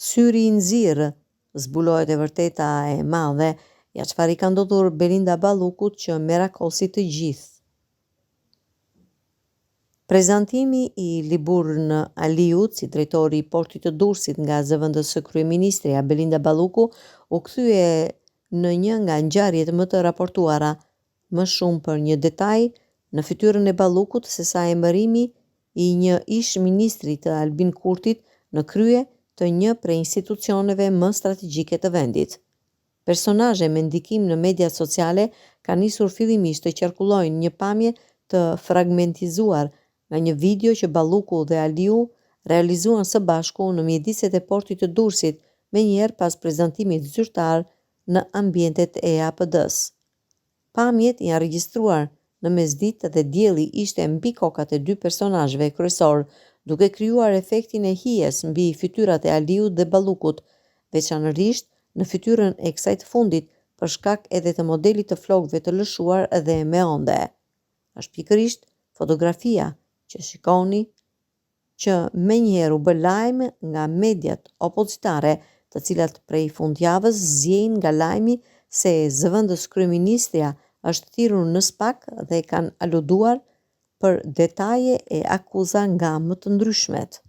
Syri i nxirr, zbulohet e vërteta e madhe, ja çfarë i ka ndodhur Belinda Ballukut që merakosi të gjithë. Prezantimi i Liburn Aliut si drejtori i portit të Durrësit nga zëvendësë kryeministrja Belinda Balluku u kthye në një nga ngjarjet më të raportuara, më shumë për një detaj në fytyrën e Ballukut se sa emërimi i një ish ministri të Albin Kurtit në krye të një prej institucioneve më strategjike të vendit. Personazhe me ndikim në mediat sociale kanë nisur fillimisht të qarkullojnë një pamje të fragmentizuar nga një video që Balluku dhe Aliu realizuan së bashku në mjediset e portit të Durrësit menjëherë pas prezantimit zyrtar në ambientet e APD-s. Pamjet janë regjistruar në mesditë dhe dielli ishte mbi kokat e dy personazheve kryesor, duke krijuar efektin e hijes mbi fytyrat e Aliut dhe Ballukut, veçanërisht në fytyrën e kësaj të fundit për shkak edhe të modelit të flokëve të lëshuar dhe me onde. Është pikërisht fotografia që shikoni që menjëherë u bë lajm nga mediat opozitare, të cilat prej fundjavës zjejnë nga lajmi se zëvendës kryeministrja është thirrur në SPAK dhe kanë aluduar për detaje e akuza nga më të ndryshmet.